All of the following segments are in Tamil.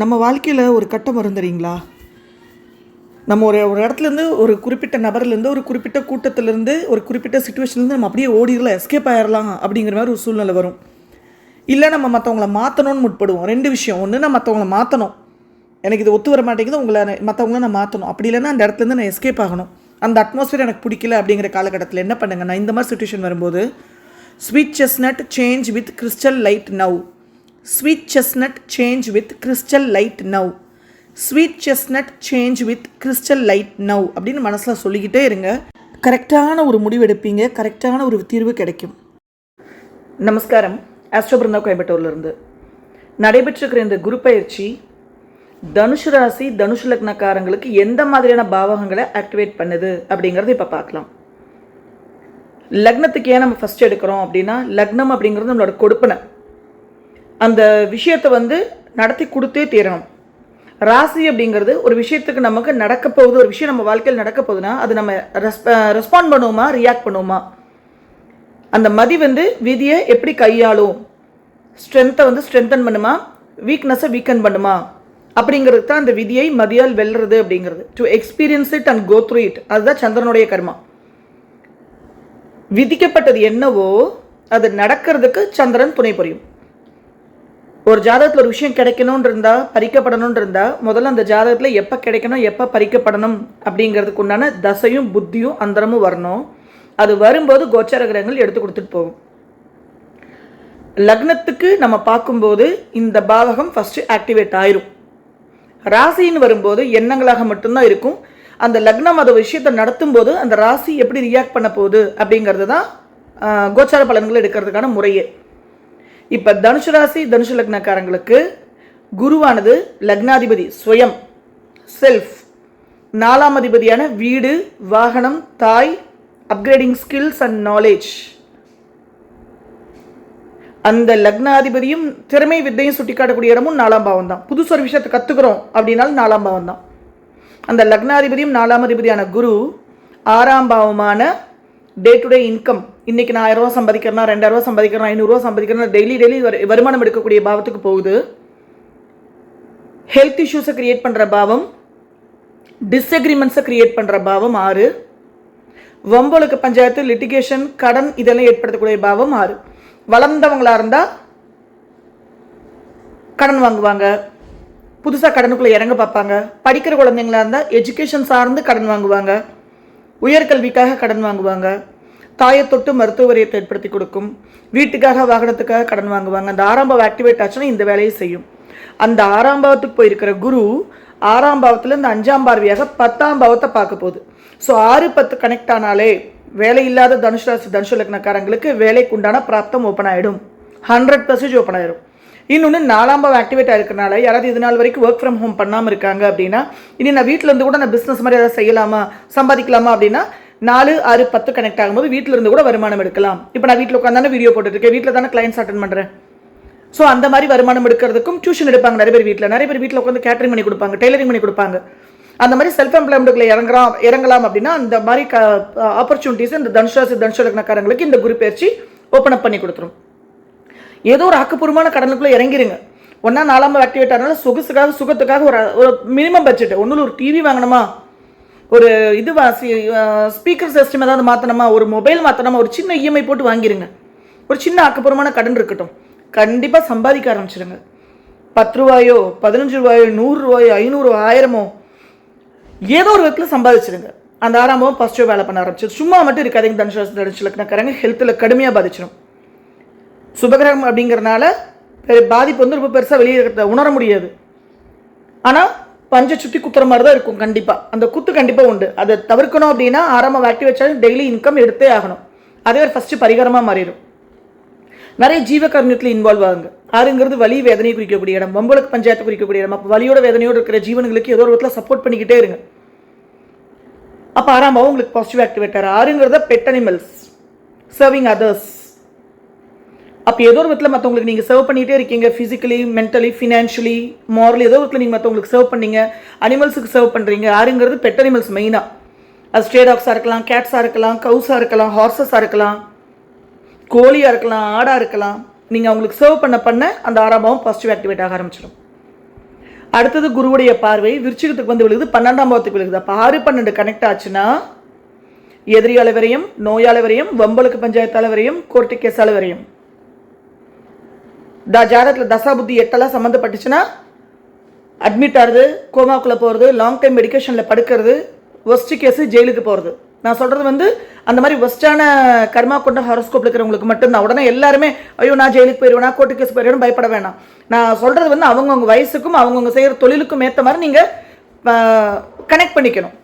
நம்ம வாழ்க்கையில் ஒரு கட்டம் வரும் தெரியுங்களா? நம்ம ஒரு ஒரு இடத்துலேருந்து ஒரு குறிப்பிட்ட நபர்லேருந்து ஒரு குறிப்பிட்ட கூட்டத்திலேருந்து ஒரு குறிப்பிட்ட சுச்சுவேஷன்லேருந்து நம்ம அப்படியே ஓடிடலாம், எஸ்கேப் ஆயிடலாம் அப்படிங்கிற மாதிரி ஒரு சூழ்நிலை வரும். இல்லை நம்ம மற்றவங்கள மாற்றணும்னு முற்படுவோம். ரெண்டு விஷயம். ஒன்று, நான் மற்றவங்கள மாற்றணும், எனக்கு இது ஒத்து வர மாட்டேங்குது, மற்றவங்கள நான் மாற்றணும். அப்படி இல்லைன்னா அந்த இடத்துலேருந்து நான் எஸ்கேப் ஆகணும். அந்த அட்மாஸ்பியர் எனக்கு பிடிக்கல அப்படிங்கிற காலகட்டத்தில் என்ன பண்ணுங்க, நான் இந்த மாதிரி சுச்சுவேஷன் வரும்போது sweet chestnut change with crystal light now. Sweet chestnut change with crystal light now. Sweet chestnut change with crystal light now அப்படின்னு மனசில் சொல்லிக்கிட்டே இருங்க. கரெக்டான ஒரு முடிவு எடுப்பீங்க, கரெக்டான ஒரு தீர்வு கிடைக்கும். நமஸ்காரம். ஆஸ்ட்ரோ பிருந்தா கோயம்புத்தூர்லேருந்து நடைபெற்றிருக்கிற இந்த குரு பயிற்சி தனுஷு ராசி தனுஷு லக்னக்காரங்களுக்கு எந்த மாதிரியான பாவகங்களை ஆக்டிவேட் பண்ணுது அப்படிங்கிறது இப்போ பார்க்கலாம். லக்னத்துக்கு ஏன் நம்ம ஃபஸ்ட் எடுக்கிறோம் அப்படின்னா, லக்னம் அப்படிங்கிறது நம்மளோட கொடுப்பனை. அந்த விஷயத்தை நடத்தி கொடுத்தே தீரணும். ராசி அப்படிங்கிறது ஒரு விஷயத்துக்கு நமக்கு நடக்க போகுது, ஒரு விஷயம் நம்ம வாழ்க்கையில் நடக்க போகுதுன்னா அது நம்ம ரெஸ்பாண்ட் பண்ணுவோமா, ரியாக்ட் பண்ணுவோமா, அந்த மதி விதியை எப்படி கையாளும், ஸ்ட்ரென்த்தை ஸ்ட்ரென்தன் பண்ணுமா, வீக்னஸை வீக்கன் பண்ணுமா அப்படிங்கிறது தான் அந்த விதியை மதியால் வெல்றது அப்படிங்கிறது. To experience it and go through it. அதுதான் சந்திரனுடைய கர்மா. விதிக்கப்பட்டது என்னவோ அது நடக்கிறதுக்கு சந்திரன் துணை புரியும். ஒரு ஜாதகத்தில் ஒரு விஷயம் கிடைக்கணும்னு இருந்தால், பறிக்கப்படணும்னு இருந்தால், முதல்ல அந்த ஜாதகத்தில் எப்போ கிடைக்கணும், எப்போ பறிக்கப்படணும் அப்படிங்கிறதுக்கு உண்டான தசையும் புத்தியும் அந்தரமும் வரணும். அது வரும்போது கோச்சார கிரகங்கள் எடுத்து கொடுத்துட்டு போகும். லக்னத்துக்கு நம்ம பார்க்கும்போது இந்த பாவகம் ஃபஸ்ட்டு ஆக்டிவேட் ஆயிரும். ராசின்னு வரும்போது எண்ணங்களாக மட்டும்தான் இருக்கும். அந்த லக்னம் அந்த விஷயத்தை நடத்தும் போது அந்த ராசி எப்படி ரியாக்ட் பண்ண போகுது அப்படிங்கிறது தான் கோச்சார பலன்கள் எடுக்கிறதுக்கான முறையே. இப்போ தனுஷு ராசி தனுஷு லக்னக்காரங்களுக்கு குருவானது லக்னாதிபதி, ஸ்வயம், செல்ஃப், 4ஆம் அதிபதியான வீடு, வாகனம், தாய், அப்கிரேடிங் ஸ்கில்ஸ் அண்ட் நாலேஜ். அந்த லக்னாதிபதியும் திறமை வித்தையும் சுட்டி காட்டக்கூடிய இடமும் 4ஆம் பாவம் தான். புதுசு ஒரு விஷயத்தை கற்றுக்குறோம் அப்படின்னாலும் 4ஆம் பாவம் தான். அந்த லக்னாதிபதியும் 4ஆம் அதிபதியான குரு 6ஆம் பாவமான டே டு டே இன்கம். இன்றைக்கி நான் 1000 ரூபா சம்பாதிக்கிறேன்னா, 2000 ரூபா சம்பாதிக்கிறேன், 500 ரூபா சம்பாதிக்கிறேன்னா டெய்லி வருமானம் எடுக்கக்கூடிய பாவத்துக்கு போகுது. ஹெல்த் இஷ்யூஸை கிரியேட் பண்ணுற பாவம், டிஸ்அக்ரிமெண்ட்ஸை கிரியேட் பண்ணுற பாவம் 6. வம்பொழுக்கு பஞ்சாயத்து, லிட்டிகேஷன், கடன் இதெல்லாம் ஏற்படுத்தக்கூடிய பாவம் 6. வளர்ந்தவங்களாக இருந்தால் கடன் வாங்குவாங்க, புதுசாக கடனுக்குள்ளே இறங்க பார்ப்பாங்க. படிக்கிற குழந்தைங்களா இருந்தால் எஜுகேஷன் சார்ந்து கடன் வாங்குவாங்க, உயர்கல்விக்காக கடன் வாங்குவாங்க, தாயை தொட்டு மருத்துவ வரியத்தை ஏற்படுத்தி கொடுக்கும், வீட்டுக்காக வாகனத்துக்காக கடன் வாங்குவாங்க. அந்த 6ஆம் பாவம் ஆக்டிவேட் ஆச்சுன்னா இந்த வேலையை செய்யும். அந்த 6ஆம் பாவத்துக்கு போயிருக்கிற குரு 6ஆம் பாவத்தில் இந்த 5ஆம் பார்வையாக 10ஆம் பாவத்தை பார்க்க போகுது. ஸோ 6, 10 கனெக்ட் ஆனாலே வேலை இல்லாத தனுஷ் ராசி தனுஷு லக்னக்காரங்களுக்கு வேலைக்கு உண்டான பிராப்தம் ஓப்பன் ஆகிடும். 100% ஓப்பன் ஆகிடும். இன்னொன்று 4ஆம் பாவம் ஆக்டிவேட் ஆகிருக்கனால யாராவது இது நாள் வரைக்கும் ஒர்க் ஃப்ரம் ஹோம் பண்ணாமல் இருக்காங்க அப்படின்னா, இனி நான் வீட்டில் இருந்து கூட நான் பிஸ்னஸ் மாதிரி ஏதாவது செய்யலாமா, சம்பாதிக்கலாமா அப்படின்னா 4, 6, 10 கனெக்ட் ஆகும்போது வீட்டில் இருந்து கூட வருமானம் எடுக்கலாம். இப்போ நான் வீட்டில் உட்காந்தானே வீடியோ போட்டுருக்கேன், வீட்டில் தானே கிளைண்ட்ஸ் அட்டன் பண்ணுறேன். ஸோ அந்த மாதிரி வருமானம் எடுக்கிறதுக்கும் டியூஷன் எடுப்பாங்க நிறைய பேர் வீட்டில் உட்காந்து கேட்டரிங் பண்ணி கொடுப்பாங்க, டெய்லரிங் பண்ணி கொடுப்பாங்க. அந்த மாதிரி செல்ஃப் எம்ப்ளாய்மெண்ட்டுக்குள்ள இறங்கலாம் அப்படின்னா அந்த மாதிரி ஆப்பர்ச்சுனிட்டிஸ் இந்த தனுஷ் ராசி தனுஷு லக்னக்காரங்களுக்கு இந்த குரு பயிற்சி ஓப்பன் அப் பண்ணி கொடுத்துரும். ஏதோ ஒரு ஆக்கப்பூர்வமான கடனுக்குள்ளே இறங்கிருங்க. ஒன்றா 4ஆம் பாவம் ஆக்டிவேட் ஆனாலும் சுகத்துக்காக ஒரு மினிமம் பட்ஜெட், ஒன்றும் ஒரு டிவி வாங்கணுமா, ஒரு ஸ்பீக்கர் சிஸ்டம் ஏதாவது மாற்றணுமா, ஒரு மொபைல் மாற்றணுமா, ஒரு சின்ன இஎம்ஐ போட்டு வாங்கிருங்க. ஒரு சின்ன ஆக்கப்பூர்வமான கடன் இருக்கட்டும், கண்டிப்பாக சம்பாதிக்க ஆரம்பிச்சிடுங்க. 10 ரூபாயோ 15 ரூபாயோ 100 ரூபாயோ 500 1000மோ ஏதோ ஒரு விதத்தில் சம்பாதிச்சிடுங்க. அந்த 6ஆம் பாவம் பாசிட்டிவ் வேலை பண்ண ஆரம்பிச்சு சும்மா மட்டும் இருக்காதீங்க. தனுஷு லக்னக்காரங்க ஹெல்த்தில் கடுமையாக பாதிச்சிடும். சுபகிரகம் அப்படிங்கிறனால பாதிப்பு ரொம்ப பெருசாக வெளியே உணர முடியாது. ஆனால் பஞ்ச சுற்றி குத்துற மாதிரி தான் இருக்கும். கண்டிப்பாக அந்த குத்து கண்டிப்பாக உண்டு. அதை தவிர்க்கணும் அப்படின்னா 6ஆம் பாவம் ஆக்டிவ் வச்சாலும் டெய்லி இன்கம் எடுத்தே ஆகணும். அதே ஒரு ஃபஸ்ட்டு பரிகாரமாக மாறிடும். நிறைய ஜீவகர்மத்தில் இன்வால்வ் ஆகுங்க. 6ங்கிறது வலி வேதனையை குறிக்கக்கூடிய இடம், வம்பளுக்கு பஞ்சாயத்து குறிக்கக்கூடிய இடம். அப்போ வலியோட வேதனையோடு இருக்கிற ஜீவன்களுக்கு ஏதோ ஒரு விதத்தில் சப்போர்ட் பண்ணிக்கிட்டே இருங்க. அப்போ 6ஆம் பாவம் உங்களுக்கு பாசிட்டிவ் ஆக்டிவேட் ஆகும். 6ங்கிறத பெட் அனிமல்ஸ், சர்விங் அதர்ஸ். அப்போ ஏதோ ஒரு விதத்தில் மற்றவங்களுக்கு நீங்கள் சர்வ் பண்ணிகிட்டே இருக்கீங்க. ஃபிசிக்கலி, மென்டலி, ஃபினான்ஷியலி, மாரலி ஏதோ ஒரு விதத்தில் நீங்கள் மற்றவங்களுக்கு சர்வ் பண்ணீங்க, அனிமல்ஸுக்கு சர்வ் பண்ணுறீங்க. 6ங்கிறது பெட் அனிமல்ஸ் மெயினாக. அது ஸ்ட்ரே டாக்ஸாக இருக்கலாம், கேட்ஸாக இருக்கலாம், கவுஸாக இருக்கலாம், ஹார்சஸாக இருக்கலாம், கோழியாக இருக்கலாம், ஆடாக இருக்கலாம். நீங்கள் அவங்களுக்கு சர்வ் பண்ண அந்த 6ஆம் பாவம் பாசிட்டிவ் ஆக்டிவேட் ஆக ஆரம்பிச்சிடும். அடுத்தது குருவுடைய பார்வை விருச்சிகத்துக்கு வந்து விழுகுது, 12ஆம் பாவத்துக்கு விழுகுது. அப்போ 6, 12 கனெக்ட் ஆச்சுன்னா எதிரியால வரையும், நோயால வரையும், வம்பளுக்கு பஞ்சாயத்தால வரையும், கோர்ட்டு கேஸால வரையும். ஜாதகத்தில் தசா புத்தி 8 சம்மந்தப்பட்டுச்சுன்னா அட்மிட் ஆகுது, கோமாக்குள்ளே போகிறது, லாங் டைம் மெடிக்கேஷனில் படுக்கிறது, ஒஸ்ட் கேஸு ஜெயிலுக்கு போகிறது. நான் சொல்கிறது வந்து அந்த மாதிரி ஒஸ்டான கர்மா கொண்ட ஹாரோஸ்கோப் இருக்கிறவங்களுக்கு மட்டும்தான். உடனே எல்லாருமே ஐயோ நான் ஜெயிலுக்கு போயிடுவேன், கோர்ட்டு கேஸ் போயிடுவேன் பயப்பட வேணாம். நான் சொல்கிறது வந்து அவங்கவுங்க வயசுக்கும் அவங்கவுங்க செய்கிற தொழிலுக்கும் ஏற்ற மாதிரி நீங்கள் கனெக்ட் பண்ணிக்கணும்.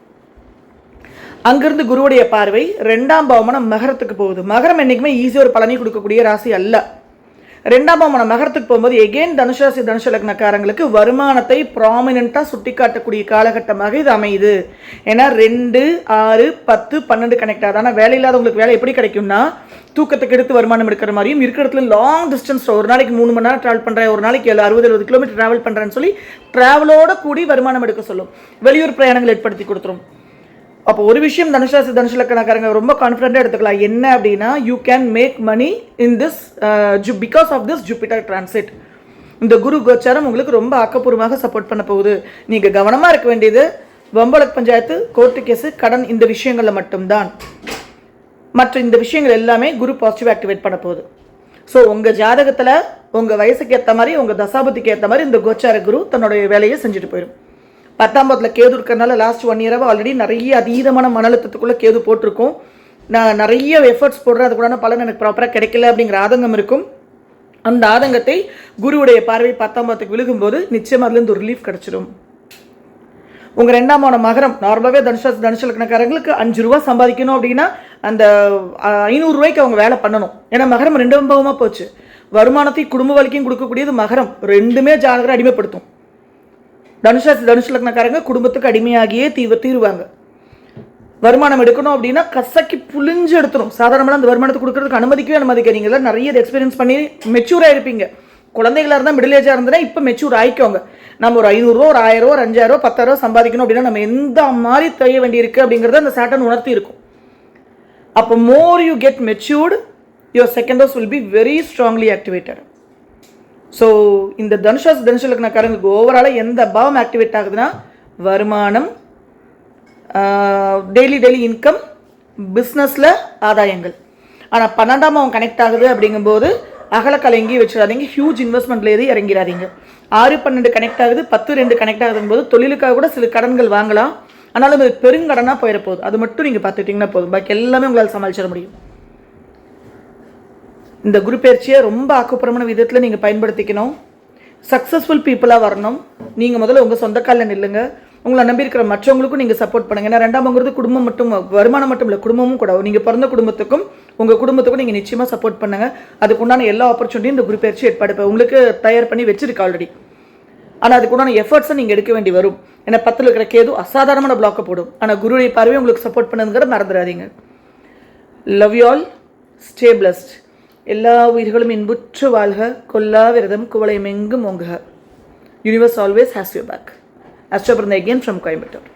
அங்கிருந்து குருவுடைய பார்வை 2ஆம் பாவமான மகரத்துக்கு போகுது. மகரம் என்றைக்குமே ஈஸியாக ஒரு பலனை கொடுக்கக்கூடிய ராசி அல்ல. 2ஆம் பாவமான மகரத்துக்கு போகும்போது எகெயின் தனுஷராசி தனுஷ லக்னக்காரங்களுக்கு வருமானத்தை ப்ராமினெண்ட்டாக சுட்டி காட்டக்கூடிய காலகட்டமாக இது அமையுது. ஏன்னா 2, 6, 10, 12 கனெக்ட் ஆகுது. ஆனால் வேலை இல்லாதவங்களுக்கு வேலை எப்படி கிடைக்கும்னா தூக்கத்துக்கு எடுத்து வருமானம் எடுக்கிற மாதிரியும், இருக்கிற இடத்துல லாங் டிஸ்டன்ஸ் ஒரு நாளைக்கு 3 மணி நேரம் ட்ராவல் பண்ணுறேன், ஒரு நாளைக்கு 60-70 கிலோமீட்டர் ட்ராவல் பண்ணுறேன்னு சொல்லி ட்ராவலோட கூடி வருமானம் எடுக்க சொல்லும். வெளியூர் பிரயாணங்கள் ஏற்படுத்தி கொடுத்துரும். அப்போ ஒரு விஷயம் தனுஷராசி தனுஷ லக்னக்காரங்க ரொம்ப கான்ஃபிடென்ட்டாக எடுத்துக்கலாம். என்ன அப்படின்னா you can make money in this because of this Jupiter transit. இந்த குரு கோச்சாரம் உங்களுக்கு ரொம்ப ஆக்கப்பூர்வமாக சப்போர்ட் பண்ண போகுது. நீங்கள் கவனமாக இருக்க வேண்டியது வம்பளக் பஞ்சாயத்து, கோர்ட்டு கேஸு, கடன், இந்த விஷயங்களில் மட்டும்தான். மற்ற இந்த விஷயங்கள் எல்லாமே குரு பாசிட்டிவ் ஆக்டிவேட் பண்ண போகுது. ஸோ உங்கள் ஜாதகத்தில் உங்கள் வயசுக்கு ஏற்ற மாதிரி, உங்கள் தசாபதிக்கு ஏற்ற மாதிரி இந்த கோச்சார குரு தன்னுடைய வேலையை செஞ்சுட்டு போயிடும். 10ஆம் பாவத்தில் கேது இருக்கிறதுனால லாஸ்ட் 1 இயராக ஆல்ரெடி நிறைய அதீதமான மன அழுத்தத்துக்குள்ளே கேது போட்டிருக்கோம். நான் நிறைய எஃபர்ட்ஸ் போடுறேன், அதுக்கூட பலன் எனக்கு ப்ராப்பராக கிடைக்கல அப்படிங்கிற ஆதங்கம் இருக்கும். அந்த ஆதங்கத்தை குருவுடைய பார்வை 10ஆம் பாவத்துக்கு விழுகும்போது நிச்சயமாக அதுலேருந்து ஒரு ரிலீஃப் கிடச்சிடும். உங்கள் 2ஆம் பாவம் மகரம் நார்மலாகவே தனுஷ லக்னக்காரங்களுக்கு 5 ரூபா சம்பாதிக்கணும் அப்படின்னா அந்த 500 ரூபாய்க்கு அவங்க வேலை பண்ணணும். ஏன்னா மகரம் 2ஆம் பாவமாக போச்சு. வருமானத்தை குடும்ப வாழ்க்கையும் கொடுக்கக்கூடியது மகரம். ரெண்டுமே ஜாதகரை அடிமைப்படுத்தும். தனுஷ லக்னக்காரங்க குடும்பத்துக்கு அடிமையாகியே தீருவாங்க. வருமானம் எடுக்கணும் அப்படின்னா கசக்கி புளிஞ்சு எடுத்துரும். சாதாரணமாக அந்த வருமானத்தை கொடுக்கறதுக்கு அனுமதிக்க நீங்கள நிறைய எக்ஸ்பீரியன்ஸ் பண்ணி மெச்சூராக இருப்பீங்க. குழந்தைகளாக இருந்தால் மிடில் ஏஜாக இருந்ததுன்னா இப்போ மெச்சூர் ஆகிக்கோங்க. நம்ம ஒரு 500 ரூபா, ஒரு 1000 ரூபா, ஒரு 5000 ரூபா, 10,000 ரூபா சம்பாதிக்கணும் அப்படின்னா நம்ம எந்த மாதிரி செய்ய வேண்டியிருக்கு அப்படிங்கிறத அந்த சாட்டன் உணர்த்தி இருக்கும். அப்போ more you get matured, your second house will be very strongly activated. So இந்த தனுஷ லக்னக்காரங்களுக்கு ஓவராலாக எந்த பாவம் ஆக்டிவேட் ஆகுதுன்னா வருமானம், டெய்லி இன்கம், பிஸ்னஸில் ஆதாயங்கள். ஆனால் 12ஆம் பாவம் கனெக்ட் ஆகுது அப்படிங்கும்போது அகலக்கலை எங்கேயும் வச்சிடாதீங்க, ஹியூஜ் இன்வெஸ்ட்மெண்ட்ல எதுவும் இறங்கிறாதீங்க. 6, 12 கனெக்ட் ஆகுது, 10, 2 கனெக்ட் ஆகுதுங்க போது தொழிலுக்காக கூட சில கடன்கள் வாங்கலாம். ஆனாலும் அது பெருங்கடனாக போயிட போகுது. அது மட்டும் நீங்கள் பார்த்துட்டிங்கன்னா போதும், பாக்கி எல்லாமே உங்களால் சமாளிச்சிட முடியும். இந்த குரு பயிற்சியை ரொம்ப ஆக்கப்பூர்வமான விதத்தில் நீங்கள் பயன்படுத்திக்கணும். சக்ஸஸ்ஃபுல் பீப்புளாக வரணும். நீங்கள் முதல்ல உங்கள் சொந்த காலில் நில்லுங்க. உங்களை நம்பி இருக்கிற மற்றவங்களுக்கும் நீங்கள் சப்போர்ட் பண்ணுங்கள். ஏன்னா 2ஆம்ங்கிறது குடும்பம் மட்டும், வருமானம் மட்டும் இல்லை, குடும்பமும் கூட. நீங்கள் பிறந்த குடும்பத்துக்கும் உங்கள் குடும்பத்துக்கும் நீங்கள் நிச்சயமாக சப்போர்ட் பண்ணுங்கள். அதுக்குண்டான எல்லா ஆப்பர்ச்சுனிட்டியும் இந்த குரு பயிற்சி ஏற்பாடு உங்களுக்கு தயார் பண்ணி வச்சிருக்கு ஆல்ரெடி. ஆனால் அதுக்குண்டான எஃபர்ட்ஸை நீங்கள் எடுக்க வேண்டி வரும். ஏன்னா 10ல் இருக்கிற கேது அசாதாரணமான பிளாக்கை போடும். ஆனால் குருடைய பார்வையை உங்களுக்கு சப்போர்ட் பண்ணுங்கிறத மறந்துடாதீங்க. Love you all, stay blessed. எல்லா உயிர்களும் இன்புற்று வாழ்க, கொல்லா விரதம் குவளையம் எங்கும் ஓங்குக. Universe always has you back. Astro Pranay again from Coimbatore.